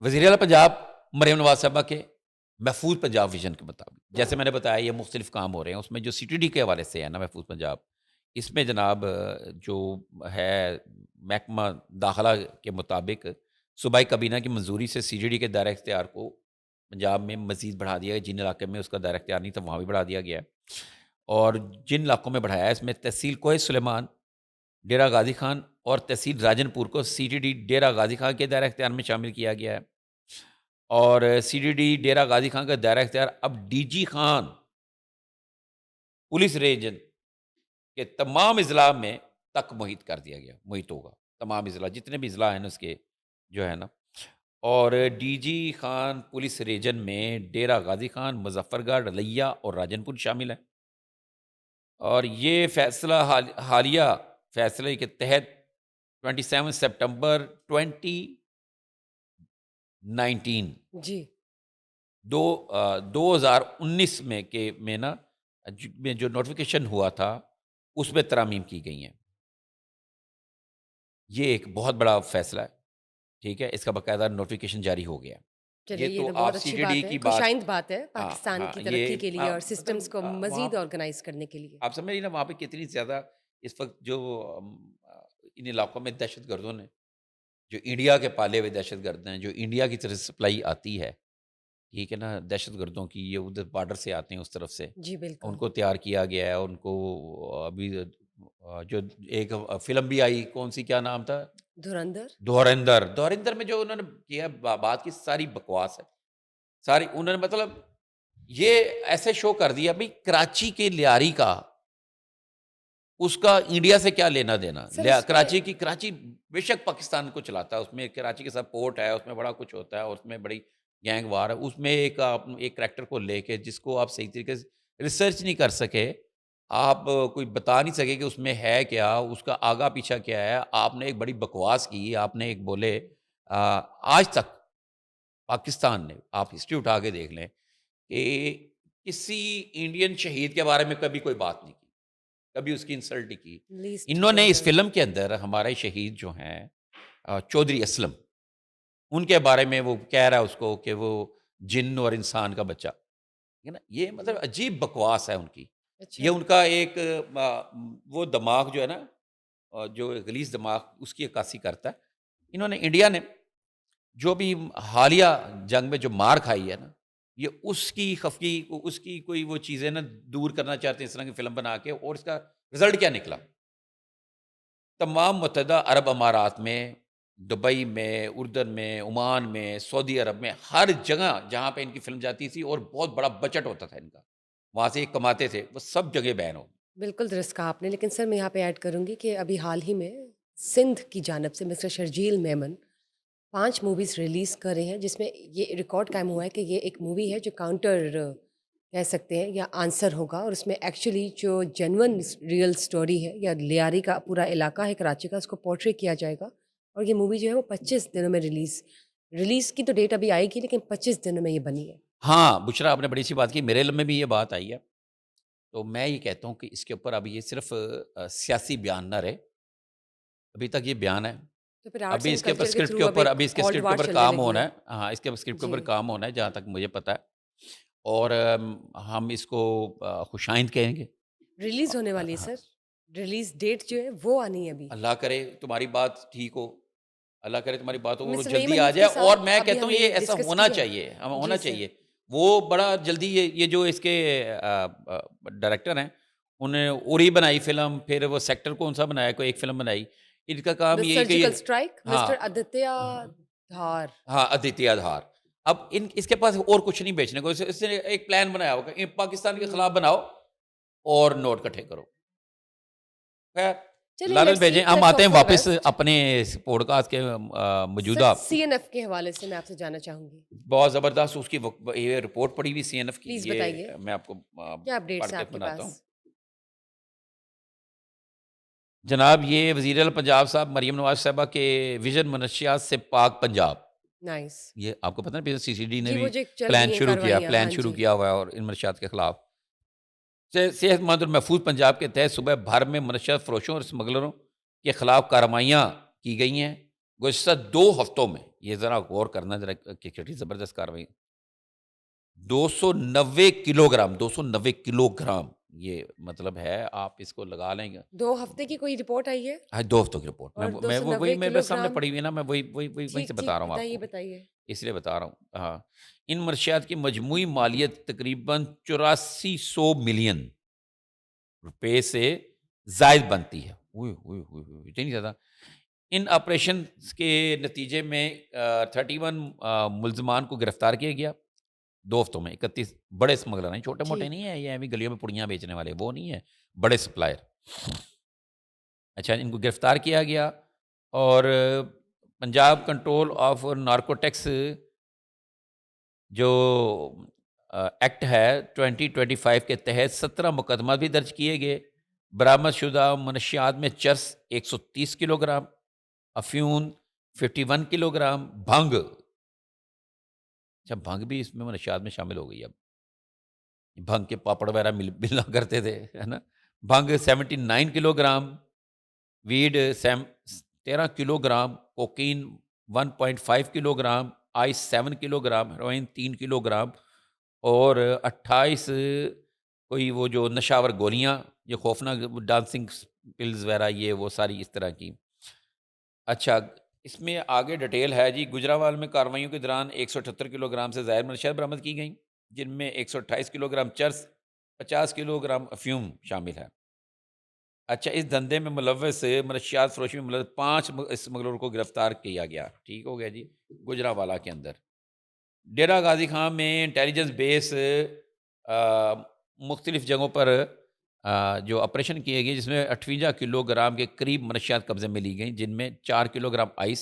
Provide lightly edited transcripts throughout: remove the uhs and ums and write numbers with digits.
وزیر اعلیٰ پنجاب مریم نواز صاحبہ کے محفوظ پنجاب ویژن کے مطابق جیسے میں نے بتایا یہ مختلف کام ہو رہے ہیں، اس میں جو سی ٹی ڈی کے حوالے سے ہے نا محفوظ پنجاب، اس میں جناب جو ہے محکمہ داخلہ کے مطابق صوبائی کابینہ کی منظوری سے سی ٹی ڈی کے دائرہ اختیار کو پنجاب میں مزید بڑھا دیا گیا، جن علاقے میں اس کا دائرہ اختیار نہیں تھا وہاں بھی بڑھا دیا گیا ہے، اور جن علاقوں میں بڑھایا ہے اس میں تحصیل کوہ سلیمان، ڈیرہ غازی خان اور تحصیل راجن پور کو C T D Dera Ghazi Khan کے دائرہ اختیار میں شامل کیا گیا ہے، اور C D D Dera Ghazi Khan کا دائرہ اختیار اب D G Khan police region کے تمام اضلاع میں تک محیط کر دیا گیا، محیط ہوگا تمام اضلاع جتنے بھی اضلاع ہیں نا اس کے جو ہے نا، اور D G Khan police region میں ڈیرہ غازی خان، مظفر گڑھ، رلیہ اور راجن پور شامل ہیں، اور یہ فیصلہ حالیہ فیصلے کے تحت 27 سپٹمبر 2019 جی 2019 میں نا میں جو نوٹیفیکیشن ہوا تھا اس میں ترامیم کی گئی ہیں۔ یہ ایک بہت بڑا فیصلہ ہے، ٹھیک ہے، اس کا باقاعدہ نوٹیفیکیشن جاری ہو گیا۔ چلیے، یہ یہ تو تو بہت آپ سی اچھی ٹی ڈی بات ہے، کی بات، خوشائند بات ہے ہاں پاکستان ہاں کی ترقی یہ کے لیے اور مطلب سسٹمز کو وہاں مزید آرگنائز کرنے کے لیے۔ آپ سمجھ رہی نا وہاں پہ کتنی زیادہ اس وقت جو ان علاقوں میں دہشت گردوں نے جو انڈیا کے پالے ہوئے دہشت گرد ہیں، جو انڈیا کی طرف سپلائی آتی ہے، ٹھیک ہے نا، دہشت گردوں کی یہ ادھر بارڈر سے آتے ہیں اس طرف سے، جی بالکل۔ ان کو تیار کیا گیا ہے، ان کو ابھی جو ایک فلم بھی آئی کون سی کیا نام تھا، دھرندر۔ دھورندر میں جو انہوں نے کیا بات کی ساری بکواس ہے، ساری انہوں نے مطلب یہ ایسے شو کر دیا بھائی کراچی کے لیاری کا اس کا انڈیا سے کیا لینا دینا، سر اس میں کراچی بے شک پاکستان کو چلاتا ہے، اس میں کراچی کے ساتھ پورٹ ہے، اس میں بڑا کچھ ہوتا ہے، اور اس میں بڑی گینگ وار ہے، اس میں ایک کریکٹر کو لے کے جس کو آپ صحیح طریقے سے ریسرچ نہیں کر سکے، آپ کوئی بتا نہیں سکے کہ اس میں ہے کیا، اس کا آگا پیچھا کیا ہے، آپ نے ایک بڑی بکواس کی، آپ نے ایک بولے آج تک پاکستان نے، آپ ہسٹری اٹھا کے دیکھ لیں کہ کسی انڈین شہید کے بارے میں کبھی کوئی بات نہیں کی، کبھی اس کی انسلٹ نہیں کی۔ لیسٹ انہوں نے اس جنرل۔ فلم کے اندر ہمارے شہید جو ہیں چودھری اسلم، ان کے بارے میں وہ کہہ رہا ہے اس کو کہ وہ جن اور انسان کا بچہ، ہے نا، یہ مطلب عجیب بکواس ہے ان کی، یہ اچھا۔ ان کا ایک وہ دماغ جو ہے نا جو غلیظ دماغ اس کی عکاسی کرتا ہے۔ انہوں نے انڈیا نے جو بھی حالیہ جنگ میں جو مار کھائی ہے نا، یہ اس کی خفگی اس کی کوئی وہ چیزیں نا دور کرنا چاہتے ہیں اس طرح کی فلم بنا کے، اور اس کا رزلٹ کیا نکلا؟ تمام متحدہ عرب امارات میں، دبئی میں، اردن میں، عمان میں، سعودی عرب میں، ہر جگہ جہاں پہ ان کی فلم جاتی تھی اور بہت بڑا بجٹ ہوتا تھا ان کا، وہاں سے یہ کماتے تھے، وہ سب جگہ بین ہو گئی۔ بالکل درست کہا آپ نے، لیکن سر میں یہاں پہ ایڈ کروں گی کہ ابھی حال ہی میں سندھ کی جانب سے Mr Sharjeel Memon 5 movies release کر رہے ہیں، جس میں یہ ریکارڈ قائم ہوا ہے کہ یہ ایک مووی ہے جو کاؤنٹر کہہ سکتے ہیں یا آنسر ہوگا، اور اس میں ایکچولی جو جینون ریئل سٹوری ہے یا لیاری کا پورا علاقہ ہے کراچی کا، اس کو پورٹری کیا جائے گا، اور یہ مووی جو ہے وہ 25 دنوں میں ریلیز کی تو ڈیٹ ابھی آئے گی، لیکن 25 دنوں میں یہ بنی ہے۔ ہاں بشرا آپ نے بڑی سی بات کی، میرے علم میں بھی یہ بات آئی ہے، تو میں یہ کہتا ہوں کہ اس کے اوپر اب یہ صرف سیاسی بیان نہ رہے، ابھی تک یہ بیان ہے، تو پھر آرٹس ابھی اینڈ اس کے اوپر کلچر کے اسکرپٹ کے تھرو اب اوپر ایک ابھی اس کے کولڈ اسکرپٹ کے وار اوپر چلنے کام لگی ہونا ہے۔ ہے، ہاں اس کے اسکرپٹ کے جی اوپر کام ہونا ہے جہاں تک مجھے پتا ہے، اور ہم اس کو خوشائند کہیں گے۔ ریلیز ہونے والی ہے ہاں، سر، ریلیز ڈیٹ جو ہے وہ آنی ہے ابھی۔ اللہ کرے تمہاری بات ٹھیک ہو، اللہ کرے تمہاری بات ہو اور مسٹر نعیم جلدی آ حنیف کے جائے، اور ساتھ میں ابھی کہتا ہم ہوں نے یہ یہ ایسا ڈسکس ہونا کیا چاہیے، ہے۔ ہونا جی سر۔ چاہیے، وہ بڑا جلدی یہ جو اس کے ڈائریکٹر ہیں انہیں اوری بنائی فلم، پھر وہ سیکٹر کون سا بنایا، کوئی ایک فلم بنائی، ان کا کام دا یہی کہ سرجیکل اسٹرائک، ہاں مسٹر آدتیہ دھار۔ ہاں ادتیہ دھار، اب اس کے پاس اور کچھ نہیں بیچنے کو، اس نے ایک پلان بنایا ہوگا کہ پاکستان کے خلاف بناؤ اور نوٹ کٹھے کرو۔ خیر چلیے لانت لیٹس سی، بھیجیں، ہم لیٹس آتے ہوپ ہیں فار دا واپس بیسٹ۔ اپنے پوڈ کاسٹ کے سر موجودہ سی این ایف کے حوالے سے میں آپ سے جاننا چاہوں گی، بہت زبردست اس کی یہ رپورٹ پڑی ہوئی سی این ایف کی، پلیز بتائیے یہ میں آپ کو کیا اپڈیٹس پڑھ ہیں کے آپ کے بناتا پاس؟ ہوں۔ جناب یہ وزیر اعلیٰ پنجاب صاحب مریم نواز صاحبہ کے ویژن منشیات سے پاک پنجاب، نائس۔ یہ آپ کو پتہ ہے سی سی ڈی نے جی وہ بھی جو چل رہی ہیں کاروائیاں، ہاں پلان شروع جی۔ کیا ہوا ہے، اور ان منشیات کے خلاف صحت مند اور محفوظ پنجاب کے تحت صوبہ بھر میں منشیات فروشوں اور اسمگلروں کے خلاف کارروائیاں کی گئی ہیں گزشتہ 2 ہفتوں میں۔ یہ ذرا غور کرنا ذرا کہ کتنی زبردست کاروائی. 290 کلو گرام یہ مطلب ہے، آپ اس کو لگا لیں گے. 2 ہفتے کی کوئی رپورٹ آئی ہے؟ ہاں 2 ہفتوں کی رپورٹ اور میں وہی 290 میرے کلو سامنے گرام؟ پڑی ہوئی ہے نا، میں وہیں سے ٹھیک بتا رہا ہوں آپ بتائیے کو، بتائیے. اس لیے بتا رہا ہوں. ہاں، ان منشیات کی مجموعی مالیت تقریباً 8400 ملین روپے سے زائد بنتی ہے. اوئے ہوئے ہوئے ہوئے، اتنی زیادہ. ان آپریشن کے نتیجے میں 31 ملزمان کو گرفتار کیا گیا 2 ہفتوں میں. 31 بڑے اسمگلر ہیں، چھوٹے موٹے ٹھیک. نہیں ہیں، یہ ابھی گلیوں میں پڑیاں بیچنے والے وہ نہیں ہیں، بڑے سپلائر. اچھا، ان کو گرفتار کیا گیا. اور پنجاب کنٹرول آف نارکوٹکس جو ایکٹ ہے 2025 کے تحت 17 مقدمات بھی درج کیے گئے. برآمد شدہ منشیات میں چرس 130 کلو گرام، افیون 51 کلو گرام، بھنگ. اچھا، بھنگ بھی اس میں منشیات میں شامل ہو گئی. اب بھنگ کے پاپڑ وغیرہ ملنا کرتے تھے، ہے نا. بھنگ 79 kilo gram, Wade 13 kilo gram, cocaine 1.5 kilo gram, ice 7 kilo gram, heroine 3 kilo gram, اور 28 کوئی وہ جو نشاور گولیاں، یہ خوفناک ڈانسنگ پلز وغیرہ، یہ وہ ساری اس طرح کی. اچھا، اس میں آگے ڈیٹیل ہے جی. گجرانوال میں کارروائیوں کے دوران 178 کلو گرام سے زائد منشیات برآمد کی گئیں، جن میں 128 کلو گرام چرس، 50 کلو گرام افیوم شامل ہے. اچھا، اس دھندے میں ملوث منشیات فروشی میں ملوث 5 اسمگلروں کو گرفتار کیا گیا. ٹھیک ہو گیا جی. گجرانوالہ کے اندر ڈیرہ غازی خان میں انٹیلیجنس بیس مختلف جگہوں پر جو آپریشن کیے گئے، جس میں 58 کلو گرام کے قریب منشیات قبضے میں لی گئیں، جن میں 4 kilo gram ice,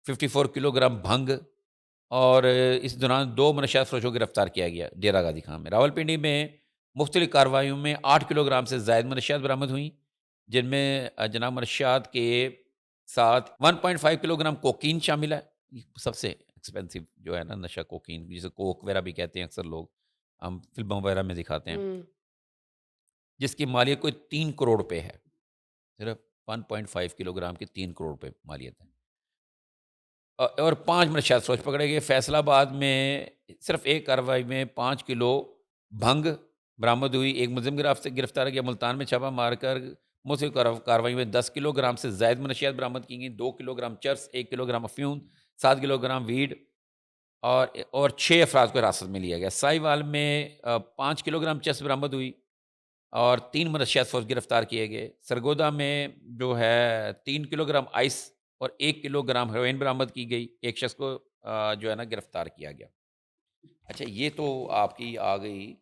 54 kilo gram بھنگ. اور اس دوران 2 منشیات فروشوں کو گرفتار کیا گیا ڈیرہ غازی خان میں. راولپنڈی میں مختلف کارروائیوں میں 8 کلو گرام سے زائد منشیات برآمد ہوئیں، جن میں جناب منشیات کے ساتھ 1.5 کلو گرام کوکین شامل ہے. یہ سب سے ایکسپینسو جو ہے نا نشہ، کوکین جسے کوک وغیرہ بھی کہتے ہیں اکثر لوگ، ہم فلموں وغیرہ میں دکھاتے ہیں، جس کی مالیت کوئی 3 کروڑ روپے ہے. صرف 1.5 کلو گرام کی 3 کروڑ روپے مالیت ہے. اور 5 منشیات فروش پکڑے گئے. فیصل آباد میں صرف ایک کارروائی میں 5 کلو بھنگ برآمد ہوئی. ایک ملزم گرفتار کیا. ملتان میں چھاپہ مار کر مختلف کارروائی میں 10 کلو گرام سے زائد منشیات برآمد کی گئیں. 2 کلو گرام چرس، 1 kilo gram افیون، 7 kilo gram Wade, اور 6 افراد کو حراست میں لیا گیا. ساہیوال میں 5 کلو گرام چرس برآمد ہوئی اور 3 منشیات فروش گرفتار کیے گئے. سرگودا میں جو ہے 3 کلو گرام آئس اور 1 کلو گرام ہیروئن برآمد کی گئی. ایک شخص کو جو ہے نا گرفتار کیا گیا. اچھا، یہ تو آپ کی آ گئی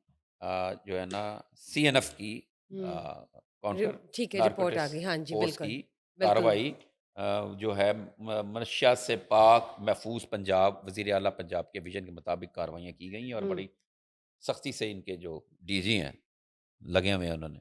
جو ہے نا سی این ایف کی کاؤنٹر ٹھیک ہے، رپورٹ آ نارکوٹکس گئی. ہاں جی، فورس بالکل کی بالکل. کارروائی جو ہے منشیات سے پاک محفوظ پنجاب، وزیر اعلیٰ پنجاب کے ویژن کے مطابق کارروائیاں کی گئیں، اور بڑی سختی سے ان کے جو ڈی جی ہیں لگے ہوئے ہیں انہوں نے.